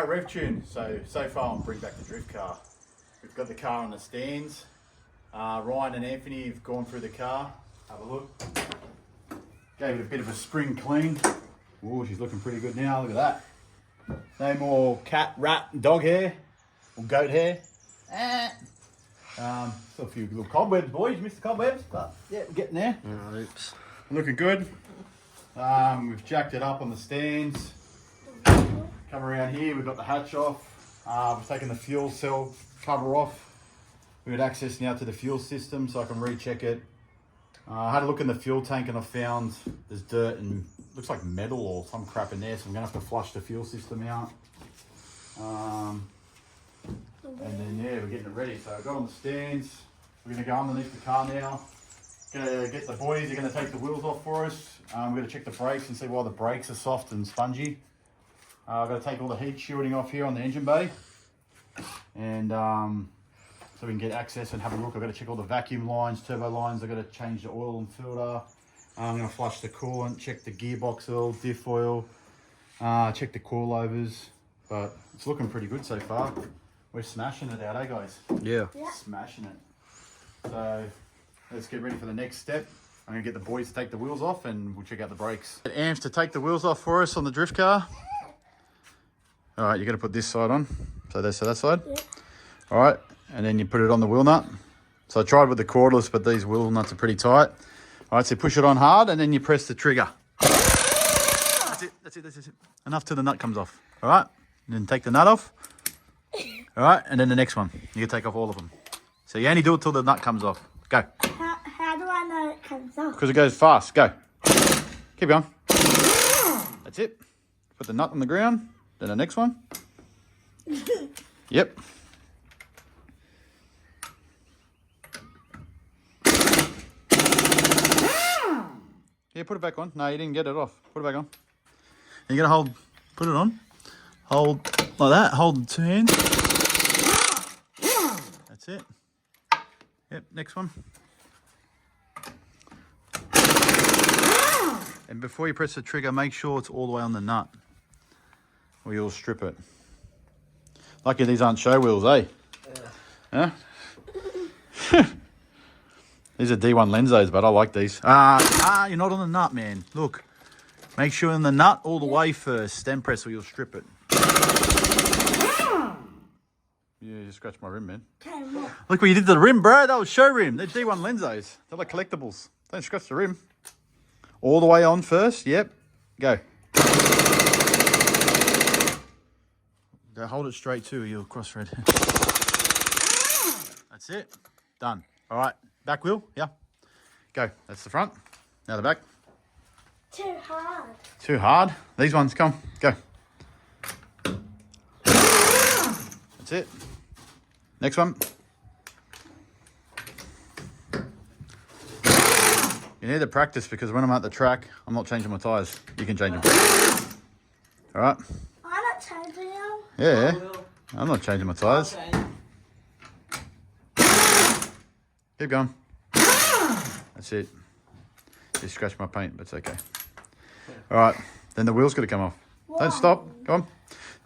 Alright, RevTune. So far on Bring Back the Drift car. We've got the car on the stands. Ryan and Anthony have gone through the car. Have a look. Gave it a bit of a spring clean. Oh, she's looking pretty good now. Look at that. No more cat, rat, and dog hair. Or goat hair. Still a few little cobwebs, boys. Missed the cobwebs, but yeah, we're getting there. Oh, oops. Looking good. We've jacked it up on the stands. Come around here, we've got the hatch off. We've taken the fuel cell cover off. We've got access now to the fuel system so I can recheck it. I had a look in the fuel tank and I found there's dirt and looks like metal or some crap in there, so I'm gonna have to flush the fuel system out. And then yeah, we're getting it ready. So I got on the stands. We're gonna go underneath the car now. Gonna get the boys, they're gonna take the wheels off for us. We're gonna check the brakes and see why the brakes are soft and spongy. I've got to take all the heat shielding off here on the engine bay. And so we can get access and have a look. I've got to check all the vacuum lines, turbo lines. I've got to change the oil and filter. I'm going to flush the coolant, check the gearbox oil, diff oil, check the coilovers. But it's looking pretty good so far. We're smashing it out, eh guys? Yeah. Smashing it. So let's get ready for the next step. I'm going to get the boys to take the wheels off and we'll check out the brakes. Get Amps to take the wheels off for us on the drift car. All right, you're going to put this side on. So that's that side. Yeah. All right, and then you put it on the wheel nut. So I tried with the cordless, but these wheel nuts are pretty tight. All right, so you push it on hard and then you press the trigger. That's it. Enough till the nut comes off. All right, and then take the nut off. All right, and then the next one. You can take off all of them. So you only do it till the nut comes off. Go. How do I know it comes off? Because it goes fast. Go. Keep going. That's it. Put the nut on the ground. Then the next one. Yep. Yeah, put it back on. No, you didn't get it off. Put it back on. And you're going to put it on. Hold like that. Hold the two hands. That's it. Yep, next one. And before you press the trigger, make sure it's all the way on the nut. Or you'll strip it. Lucky these aren't show wheels, eh? Yeah. Huh? These are D1 Lenzos, but I like these. You're not on the nut, man. Look. Make sure in the nut all the way first. Stem press or you'll strip it. Yeah, you scratched my rim, man. Look what you did to the rim, bro. That was show rim. They're D1 Lenzos. They're like collectibles. Don't scratch the rim. All the way on first. Yep. Go. Go hold it straight too, you'll cross thread. That's it. Done. All right. Back wheel. Yeah. Go. That's the front. Now the back. Too hard. Too hard. These ones. Come. Go. That's it. Next one. You need to practice because when I'm at the track, I'm not changing my tyres. You can change them. All right. I'm not changing them. Yeah. I'm not changing my tyres. Keep going. That's it. Just scratch my paint, but it's okay. All right. Then the wheel's got to come off. Whoa. Don't stop. Go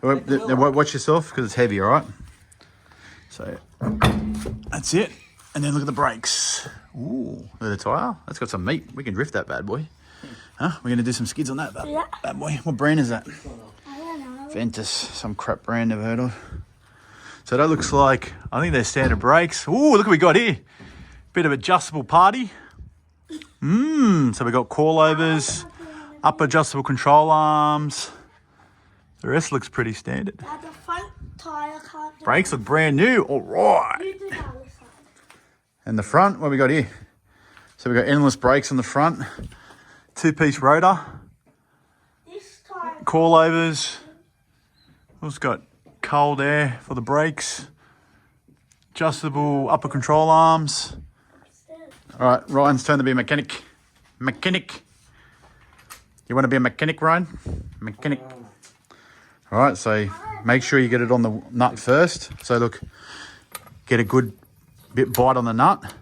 on. Watch yourself because it's heavy, all right? So that's it. And then look at the brakes. Ooh, look at the tyre. That's got some meat. We can drift that bad boy. Huh? We're going to do some skids on that bad boy. What brand is that? I don't know. Ventus. Some crap brand never heard of. So that looks like, I think they're standard brakes. Ooh, look what we got here. Bit of adjustable party. So we got coilovers, up adjustable control arms. The rest looks pretty standard. The front tyre can't do Brakes look brand new. All right. You do that this side. And the front, what we got here? So we got endless brakes on the front, 2-piece rotor, This tyre. coilovers. Also got cold air for the brakes, adjustable upper control arms. All right, Ryan's turn to be a mechanic. Mechanic. You want to be a mechanic, Ryan? Mechanic. All right, so make sure you get it on the nut first. So look, get a good bit bite on the nut,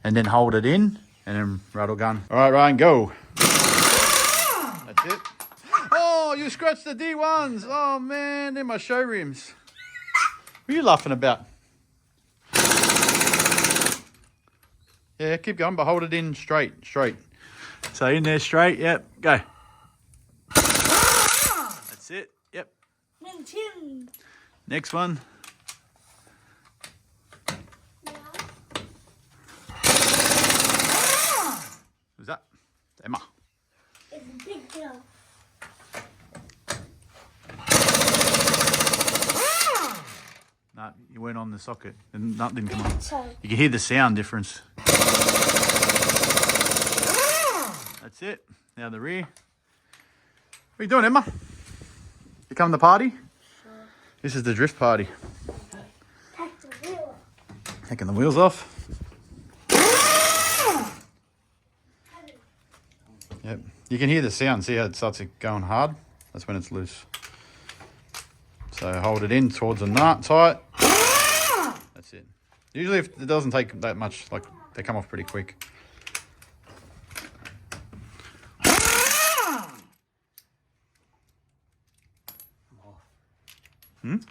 and then hold it in, and then rattle gun. All right, Ryan, go. That's it. Oh, you scratched the D1s. Oh, man, they're my show rims. What are you laughing about? Yeah, keep going, but hold it in straight. So in there straight, yep, go. That's it, yep. Next one. Who's that? Emma. It's a big deal. No, you weren't on the socket. And nothing didn't come on. So, You can hear the sound difference. That's it. Now the rear. What are you doing, Emma? You coming to the party? sure. This is the drift party. Take the wheel. Taking the wheels off. Yep. You can hear the sound. See how it starts going hard? That's when it's loose. So hold it in towards the nut tight. That's it. Usually if it doesn't take that much, like they come off pretty quick. That's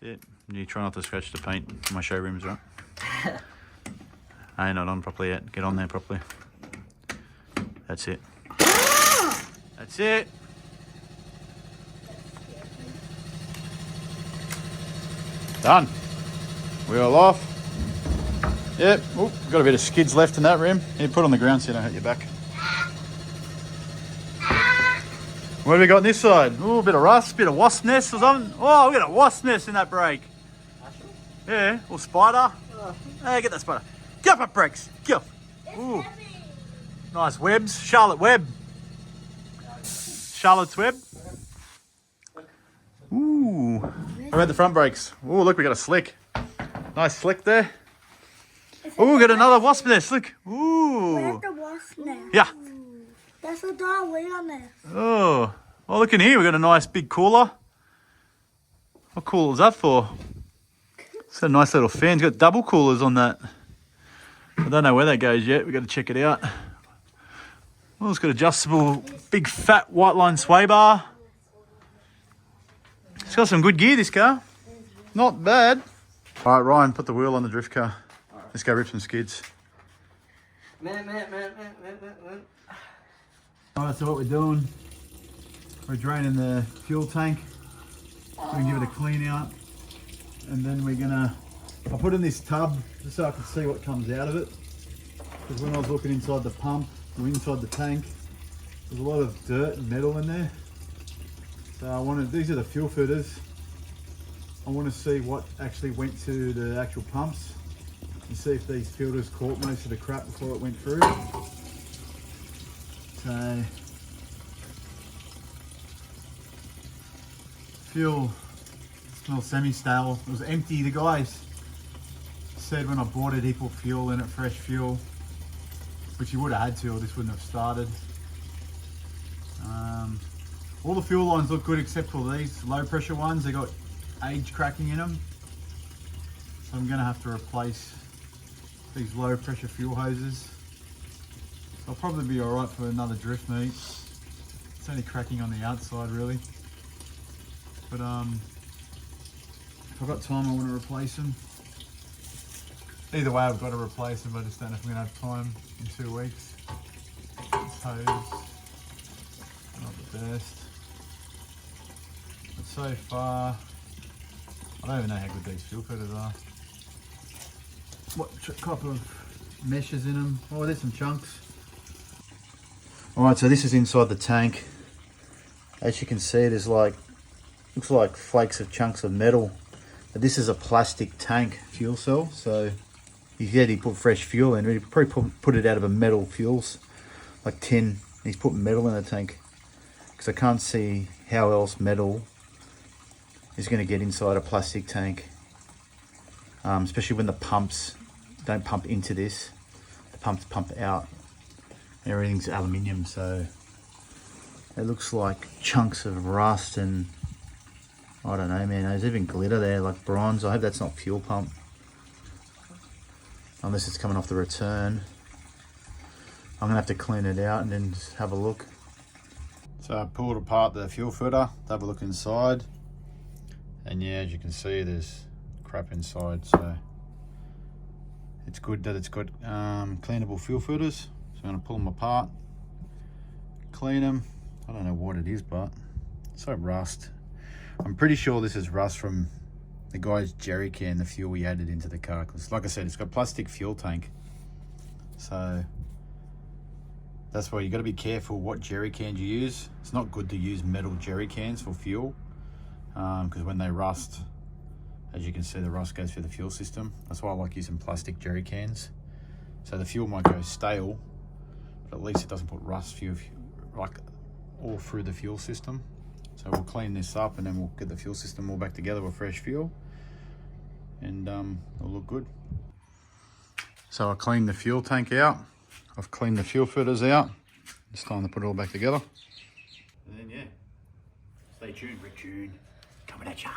it. You try not to scratch the paint on my showrooms, right? I ain't not on properly yet. Get on there properly. That's it. That's it. Done. Wheel off. Yep. Oop, got a bit of skids left in that rim. You put it on the ground so you don't hurt your back. What have we got on this side? Ooh, a bit of rust, bit of wasp nest or something. Oh, we got a wasp nest in that brake. Yeah, or spider. Hey, get that spider. Get up, brakes. Get up. Ooh. Nice webs. Charlotte Web. Charlotte's Web. Ooh. What about the front brakes? Ooh, look, we got a slick. Nice slick there. Ooh, we got another wasp nest. Look. Ooh. Where's the wasp nest? Yeah. That's a dark wheel nest. Oh. Well, look in here. We got a nice big cooler. What cooler is that for? It's got a nice little fan. It's got double coolers on that. I don't know where that goes yet. We've got to check it out. Well, it's got adjustable, big fat white line sway bar. It's got some good gear, this car. Not bad. All right, Ryan, put the wheel on the drift car. Let's go rip some skids. Man. All right, so what we're doing, we're draining the fuel tank. We're gonna give it a clean out. And then we're gonna, I'll put in this tub just so I can see what comes out of it. Because when I was looking inside the pump, or inside the tank, there's a lot of dirt and metal in there. So these are the fuel filters. I want to see what actually went to the actual pumps and see if these filters caught most of the crap before it went through. So, fuel smells semi-stale. It was empty. The guys said when I bought it, he put fuel in it, fresh fuel, which he would have had to, or this wouldn't have started. All the fuel lines look good except for these low pressure ones. They got age cracking in them. So I'm gonna have to replace these low pressure fuel hoses. So I'll probably be all right for another drift meet. It's only cracking on the outside really. But if I've got time, I want to replace them. Either way, I've got to replace them. I just don't know if I'm gonna have time in 2 weeks. This hose, not the best. But so far, I don't even know how good these fuel filters are. What type of meshes in them? Oh, there's some chunks. All right, so this is inside the tank. As you can see, there's like, looks like flakes of chunks of metal. But this is a plastic tank fuel cell, so he said he put fresh fuel in. He probably put it out of a metal fuels, like tin. He's put metal in the tank because I can't see how else metal is going to get inside a plastic tank, especially when the pumps don't pump into this. The pumps pump out. Everything's aluminium, so it looks like chunks of rust and I don't know, man. There's even glitter there, like bronze. I hope that's not fuel pump. Unless it's coming off the return. I'm gonna have to clean it out and then just have a look. So I pulled apart the fuel filter to have a look inside. And yeah, as you can see, there's crap inside. So it's good that it's got cleanable fuel filters. So I'm gonna pull them apart, clean them. I don't know what it is, but it's like rust. I'm pretty sure this is rust from the guy's jerry can, the fuel we added into the car. Because like I said, it's got plastic fuel tank. So that's why you got to be careful what jerry cans you use. It's not good to use metal jerry cans for fuel because when they rust, as you can see, the rust goes through the fuel system. That's why I like using plastic jerry cans. So the fuel might go stale, but at least it doesn't put rust fuel like all through the fuel system. So we'll clean this up and then we'll get the fuel system all back together with fresh fuel, and it'll look good. So I cleaned the fuel tank out. I've cleaned the fuel filters out. It's time to put it all back together. And then yeah, stay tuned, Rick Tune. Coming at ya.